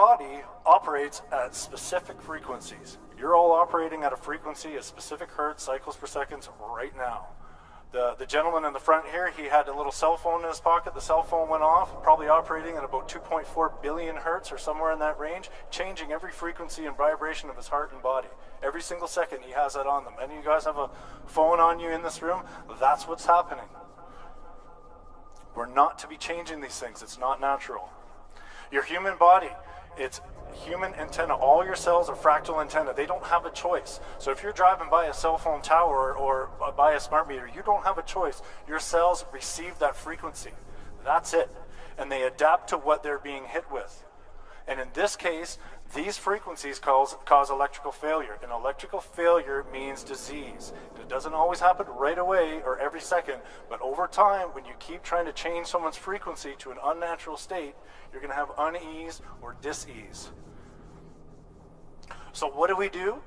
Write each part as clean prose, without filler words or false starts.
body operates at specific frequencies. You're all operating at a frequency of specific hertz, cycles per second right now. The gentleman in the front here, he had a little cell phone in his pocket. The cell phone went off, probably operating at about 2.4 billion hertz or somewhere in that range, changing every frequency and vibration of his heart and body. Every single second he has that on them. Any of you guys have a phone on you in this room? That's what's happening. We're not to be changing these things. It's not natural. Your human body, it's human antenna. All your cells are fractal antenna. They don't have a choice. So if you're driving by a cell phone tower or by a smart meter, you don't have a choice. Your cells receive that frequency. That's it. And they adapt to what they're being hit with. And in this case, these frequencies cause electrical failure. And electrical failure means disease. It doesn't always happen right away or every second, but over time, when you keep trying to change someone's frequency to an unnatural state, you're going to have unease or dis-ease. So what do?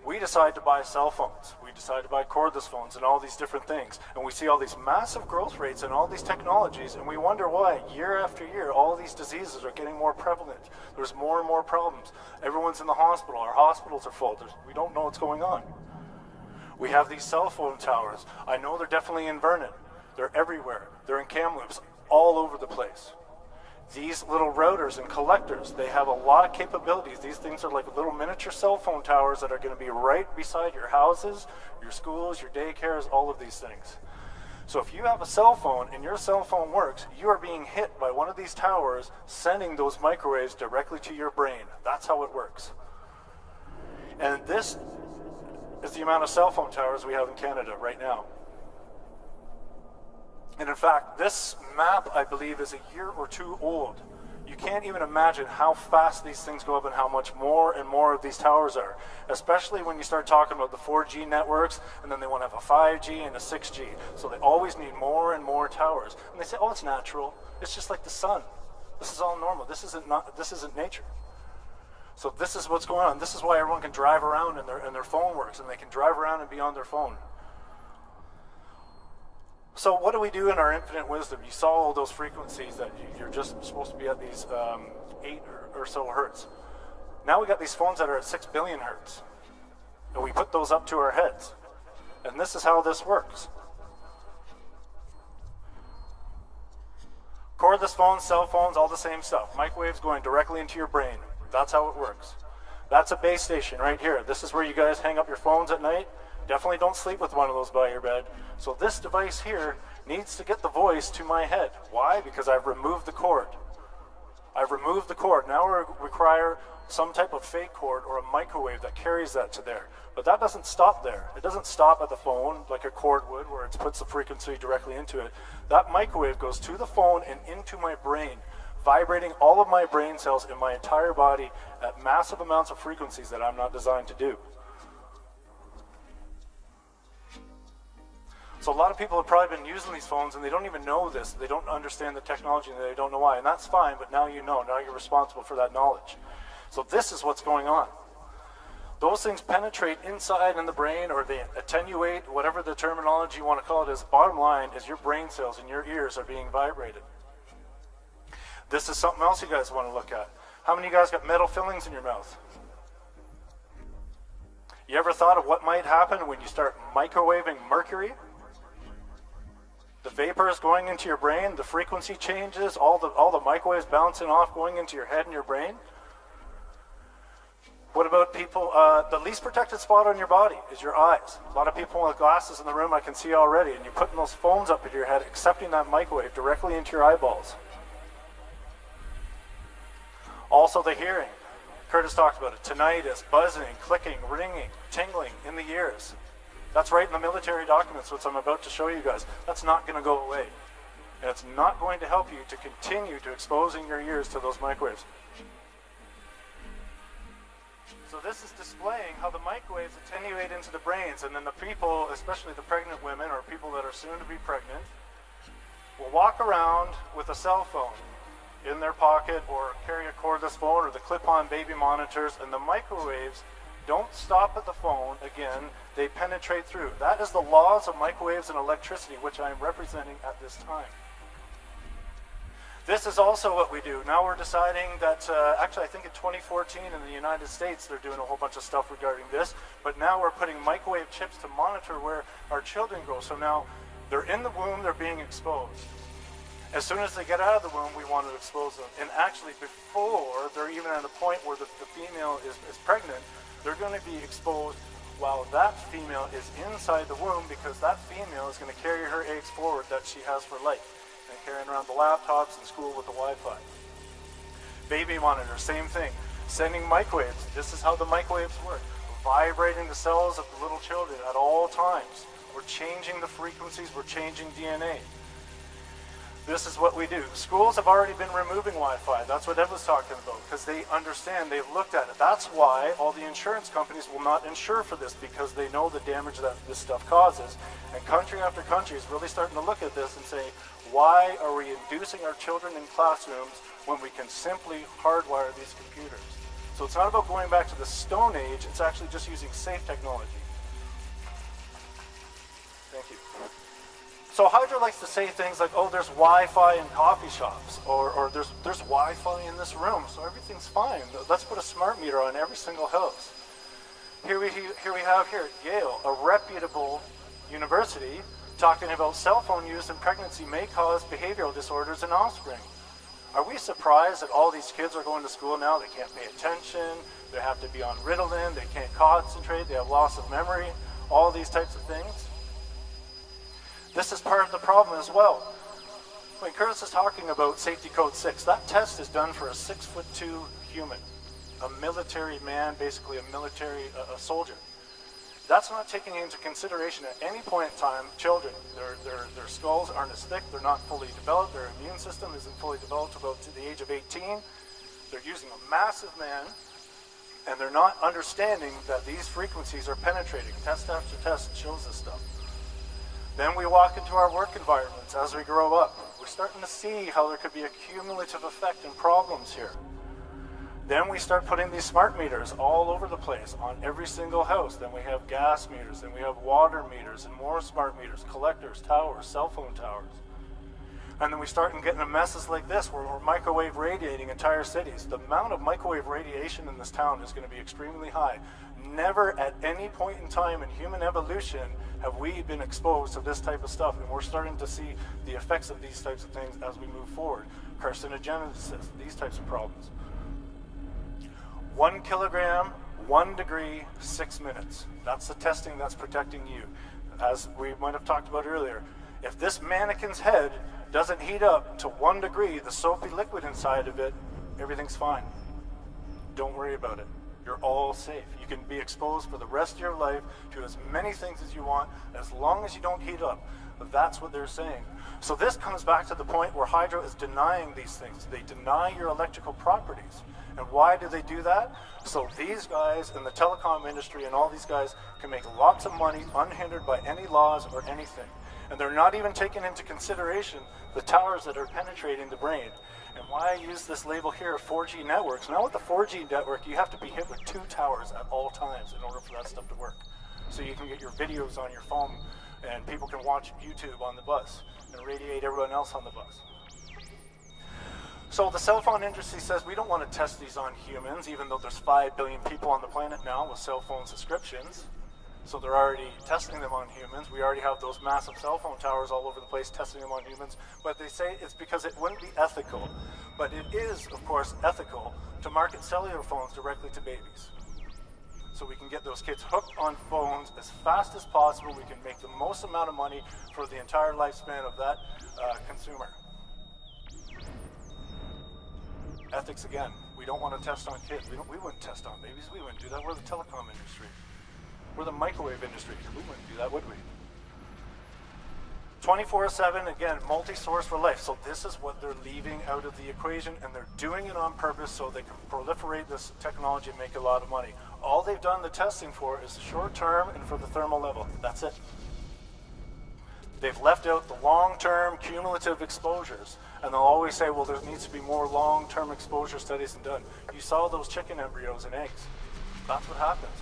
We decide to buy cell phones. We decide to buy cordless phones and all these different things. And we see all these massive growth rates in all these technologies, and we wonder why, year after year, all these diseases are getting more prevalent. There's more and more problems. Everyone's in the hospital. Our hospitals are full. We don't know what's going on. We have these cell phone towers. I know they're definitely in Vernon. They're everywhere. They're in Kamloops, all over the place. These little routers and collectors, they have a lot of capabilities. These things are like little miniature cell phone towers that are going to be right beside your houses, your schools, your daycares, all of these things. So if you have a cell phone and your cell phone works, you are being hit by one of these towers, sending those microwaves directly to your brain. That's how it works. And this is the amount of cell phone towers we have in Canada right now. And in fact, this map, I believe, is a year or two old. You can't even imagine how fast these things go up and how much more and more of these towers are, especially when you start talking about the 4G networks, and then they want to have a 5G and a 6G. So they always need more and more towers. And they say, oh, it's natural. It's just like the sun. This is all normal. This isn't nature. So this is what's going on. This is why everyone can drive around and their phone works, and they can drive around and be on their phone. So what do we do in our infinite wisdom? You saw all those frequencies that you're just supposed to be at these 8 or so hertz. Now we got these phones that are at 6 billion hertz. And we put those up to our heads. And this is how this works. Cordless phones, cell phones, all the same stuff. Microwaves going directly into your brain. That's how it works. That's a base station right here. This is where you guys hang up your phones at night. Definitely don't sleep with one of those by your bed. So this device here needs to get the voice to my head. Why? Because I've removed the cord. I've removed the cord. Now we require some type of fake cord or a microwave that carries that to there. But that doesn't stop there. It doesn't stop at the phone like a cord would, where it puts the frequency directly into it. That microwave goes to the phone and into my brain, vibrating all of my brain cells in my entire body at massive amounts of frequencies that I'm not designed to do. So a lot of people have probably been using these phones and they don't even know this. They don't understand the technology and they don't know why. And that's fine, but now you know. Now you're responsible for that knowledge. So this is what's going on. Those things penetrate inside in the brain, or they attenuate, whatever the terminology you want to call it is. Bottom line is your brain cells and your ears are being vibrated. This is something else you guys want to look at. How many of you guys got metal fillings in your mouth? You ever thought of what might happen when you start microwaving mercury? The vapor is going into your brain, the frequency changes, all the microwaves bouncing off, going into your head and your brain. What about people, the least protected spot on your body is your eyes. A lot of people with glasses in the room I can see already, and you're putting those phones up at your head, accepting that microwave directly into your eyeballs. Also the hearing. Curtis talked about it. Tinnitus, buzzing, clicking, ringing, tingling in the ears. That's right in the military documents, which I'm about to show you guys. That's not going to go away. And it's not going to help you to continue to exposing your ears to those microwaves. So this is displaying how the microwaves attenuate into the brains, and then the people, especially the pregnant women or people that are soon to be pregnant, will walk around with a cell phone in their pocket or carry a cordless phone or the clip-on baby monitors, and the microwaves don't stop at the phone. Again, they penetrate through. That is the laws of microwaves and electricity, which I am representing at this time. This is also what we do. Now we're deciding that, actually I think in 2014 in the United States they're doing a whole bunch of stuff regarding this, but now we're putting microwave chips to monitor where our children grow. So now they're in the womb, they're being exposed. As soon as they get out of the womb, we want to expose them. And actually before they're even at a point where the female is pregnant, they're going to be exposed while that female is inside the womb, because that female is going to carry her eggs forward that she has for life. And carrying around the laptops in school with the Wi-Fi. Baby monitor, same thing. Sending microwaves. This is how the microwaves work. Vibrating the cells of the little children at all times. We're changing the frequencies, we're changing DNA. This is what we do. Schools have already been removing Wi-Fi. That's what Ed was talking about, because they understand, they've looked at it. That's why all the insurance companies will not insure for this, because they know the damage that this stuff causes. And country after country is really starting to look at this and say, why are we inducing our children in classrooms when we can simply hardwire these computers? So it's not about going back to the Stone Age, it's actually just using safe technology. Thank you. So Hydra likes to say things like, oh, there's Wi-Fi in coffee shops, or there's Wi-Fi in this room, so everything's fine. Let's put a smart meter on every single house. Here we have here at Yale, a reputable university, talking about cell phone use in pregnancy may cause behavioral disorders in offspring. Are we surprised that all these kids are going to school now? They can't pay attention, they have to be on Ritalin, they can't concentrate, they have loss of memory, all these types of things. This is part of the problem as well. When Curtis is talking about Safety Code 6, that test is done for a 6'2" human, a military man, basically a military soldier. That's not taking into consideration at any point in time children. Their skulls aren't as thick, they're not fully developed, their immune system isn't fully developed about to the age of 18. They're using a massive man, and they're not understanding that these frequencies are penetrating. Test after test shows this stuff. Then we walk into our work environments as we grow up. We're starting to see how there could be a cumulative effect and problems here. Then we start putting these smart meters all over the place on every single house. Then we have gas meters, then we have water meters and more smart meters, collectors, towers, cell phone towers. And then we start getting messes like this where we're microwave radiating entire cities. The amount of microwave radiation in this town is going to be extremely high. Never at any point in time in human evolution have we been exposed to this type of stuff, and we're starting to see the effects of these types of things as we move forward. Carcinogenesis, these types of problems. 1 kilogram, 1 degree, 6 minutes. That's the testing that's protecting you. As we might have talked about earlier, if this mannequin's head doesn't heat up to 1 degree, the soapy liquid inside of it, everything's fine. Don't worry about it. You're all safe. You can be exposed for the rest of your life to as many things as you want, as long as you don't heat up. That's what they're saying. So this comes back to the point where Hydro is denying these things. They deny your electrical properties. And why do they do that? So these guys in the telecom industry and all these guys can make lots of money unhindered by any laws or anything. And they're not even taking into consideration the towers that are penetrating the brain. And why I use this label here, 4G networks. Now with the 4G network, you have to be hit with 2 towers at all times in order for that stuff to work. So you can get your videos on your phone, and people can watch YouTube on the bus and radiate everyone else on the bus. So the cell phone industry says we don't want to test these on humans, even though there's 5 billion people on the planet now with cell phone subscriptions. So they're already testing them on humans. We already have those massive cell phone towers all over the place testing them on humans. But they say it's because it wouldn't be ethical. But it is, of course, ethical to market cellular phones directly to babies. So we can get those kids hooked on phones as fast as possible. We can make the most amount of money for the entire lifespan of that consumer. Ethics again. We don't want to test on kids. We wouldn't test on babies. We wouldn't do that. We're the telecom industry. We're the microwave industry. We wouldn't do that, would we? 24/7, again, multi-source for life. So this is what they're leaving out of the equation, and they're doing it on purpose so they can proliferate this technology and make a lot of money. All they've done the testing for is short term and for the thermal level. That's it. They've left out the long-term cumulative exposures. And they'll always say, well, there needs to be more long-term exposure studies done. You saw those chicken embryos and eggs. That's what happens.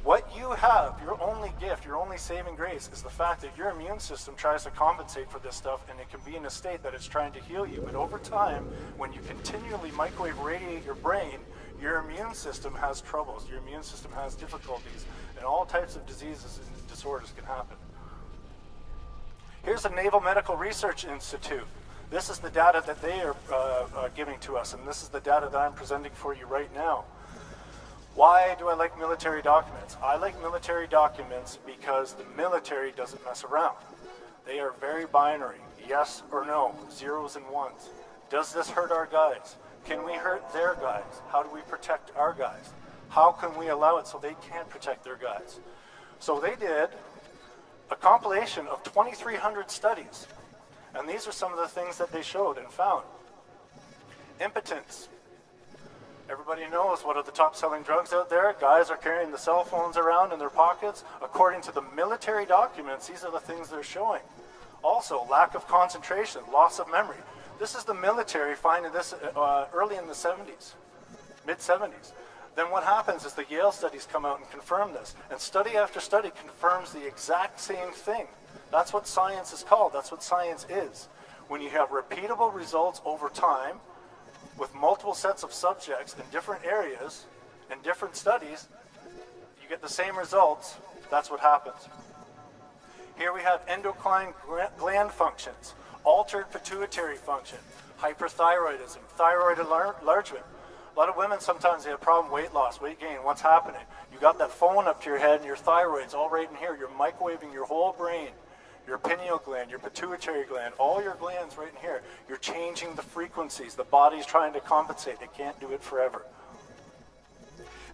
What you have, your only gift, your only saving grace, is the fact that your immune system tries to compensate for this stuff, and it can be in a state that it's trying to heal you. But over time, when you continually microwave radiate your brain, your immune system has troubles, your immune system has difficulties, and all types of diseases and disorders can happen. Here's the Naval Medical Research Institute. This is the data that they are giving to us, and this is the data that I'm presenting for you right now. Why do I like military documents? I like military documents because the military doesn't mess around. They are very binary, yes or no, zeros and ones. Does this hurt our guys? Can we hurt their guys? How do we protect our guys? How can we allow it so they can't protect their guys? So they did a compilation of 2,300 studies, and these are some of the things that they showed and found. Impotence. Everybody knows what are the top-selling drugs out there. Guys are carrying the cell phones around in their pockets. According to the military documents, these are the things they're showing. Also, lack of concentration, loss of memory. This is the military finding this early in the 70s, mid-70s. Then what happens is the Yale studies come out and confirm this. And study after study confirms the exact same thing. That's what science is called. That's what science is. When you have repeatable results over time, with multiple sets of subjects in different areas and different studies, you get the same results. That's what happens. Here we have endocrine gland functions, altered pituitary function, hyperthyroidism, thyroid enlargement. A lot of women, sometimes they have problem weight loss, weight gain. What's happening? You got that phone up to your head and your thyroid's all right in here. You're microwaving your whole brain. Your pineal gland, your pituitary gland, all your glands right in here. You're changing the frequencies. The body's trying to compensate. It can't do it forever.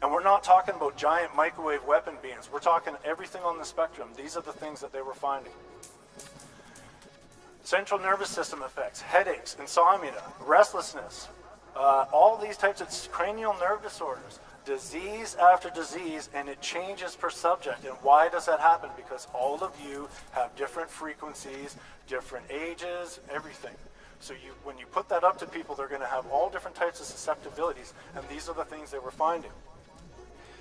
And we're not talking about giant microwave weapon beams. We're talking everything on the spectrum. These are the things that they were finding. Central nervous system effects, headaches, insomnia, restlessness, all these types of cranial nerve disorders. Disease after disease, and it changes per subject. And why does that happen? Because all of you have different frequencies, different ages, everything. So when you put that up to people, they're going to have all different types of susceptibilities, and these are the things they were finding.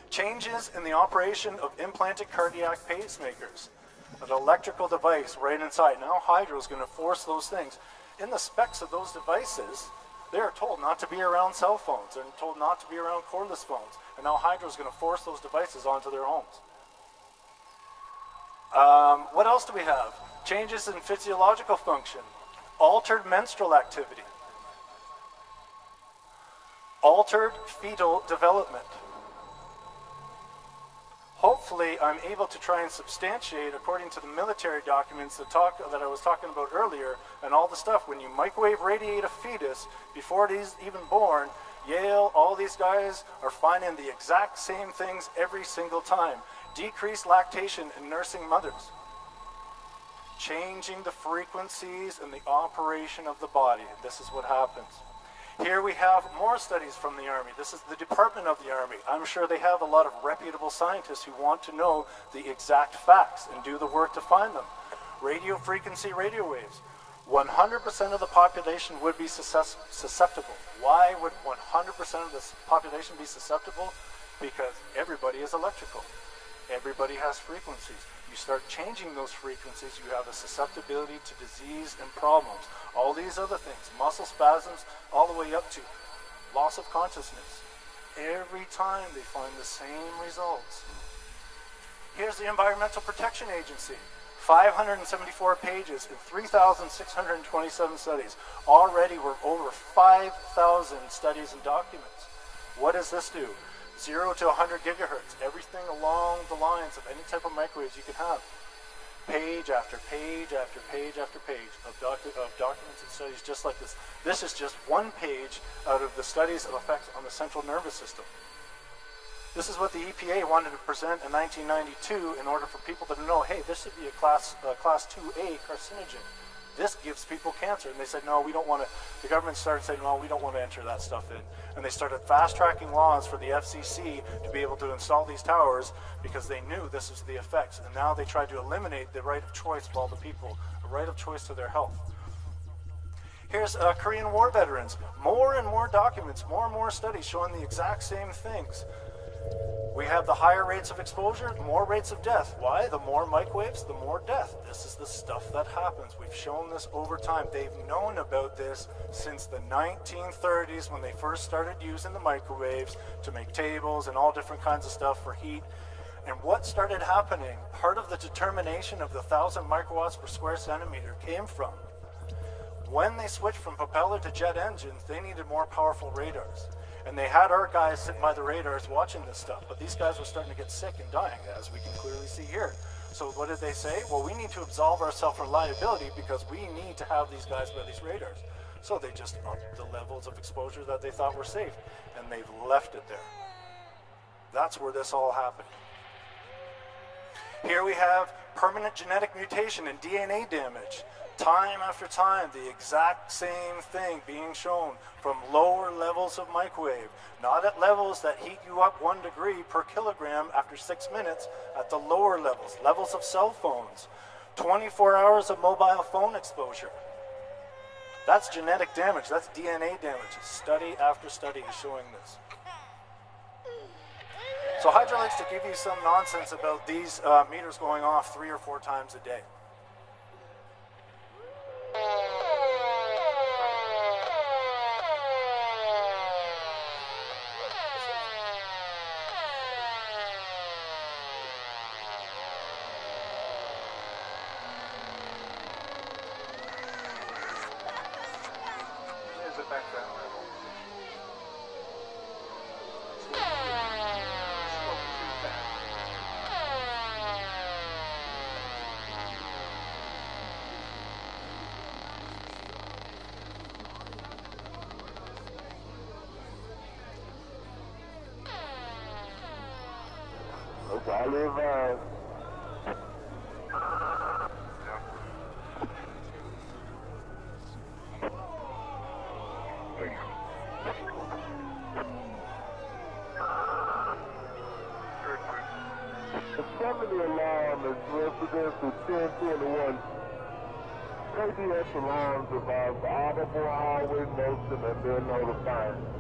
Changes in the operation of implanted cardiac pacemakers, an electrical device right inside. Now Hydro is going to force those things. In the specs of those devices, they are told not to be around cell phones. They're told not to be around cordless phones. And now Hydro is going to force those devices onto their homes. What else do we have? Changes in physiological function. Altered menstrual activity. Altered fetal development. Hopefully, I'm able to try and substantiate, according to the military documents that I was talking about earlier, and all the stuff, when you microwave radiate a fetus before it is even born, Yale, all these guys are finding the exact same things every single time. Decreased lactation in nursing mothers. Changing the frequencies and the operation of the body. This is what happens. Here we have more studies from the Army. This is the Department of the Army. I'm sure they have a lot of reputable scientists who want to know the exact facts and do the work to find them. Radio frequency radio waves. 100% of the population would be susceptible. Why would 100% of the population be susceptible? Because everybody is electrical. Everybody has frequencies. You start changing those frequencies, you have a susceptibility to disease and problems. All these other things, muscle spasms, all the way up to loss of consciousness. Every time they find the same results. Here's the Environmental Protection Agency. 574 pages in 3,627 studies. Already we're over 5,000 studies and documents. What does this do? 0 to 100 gigahertz, everything along the lines of any type of microwaves you can have. Page after page after page after page of documents and studies just like this. This is just one page out of the studies of effects on the central nervous system. This is what the EPA wanted to present in 1992 in order for people to know, hey, this should be a class 2A carcinogen. This gives people cancer. And they said, no, we don't want to. The government started saying, no, we don't want to enter that stuff in. And they started fast-tracking laws for the FCC to be able to install these towers because they knew this was the effects. And now they tried to eliminate the right of choice of all the people, the right of choice to their health. Here's Korean War veterans. More and more documents, more and more studies showing the exact same things. We have the higher rates of exposure, more rates of death. Why? The more microwaves, the more death. This is the stuff that happens. We've shown this over time. They've known about this since the 1930s when they first started using the microwaves to make tables and all different kinds of stuff for heat. And what started happening, part of the determination of the 1,000 microwatts per square centimeter came from when they switched from propeller to jet engines, they needed more powerful radars. And they had our guys sitting by the radars watching this stuff, but these guys were starting to get sick and dying, as we can clearly see here. So what did they say? Well, we need to absolve ourselves from liability because we need to have these guys by these radars. So they just upped the levels of exposure that they thought were safe, and they've left it there. That's where this all happened. Here we have permanent genetic mutation and DNA damage. Time after time, the exact same thing being shown from lower levels of microwave, not at levels that heat you up 1 degree per kilogram after 6 minutes, at the lower levels, levels of cell phones, 24 hours of mobile phone exposure. That's genetic damage, that's DNA damage. Study after study is showing this. So Hydra likes to give you some nonsense about these meters going off 3 or 4 times a day. Here's a background level. I live the 70 alarm is residential 1021. KDS alarms about audible highway motion and they're notifying.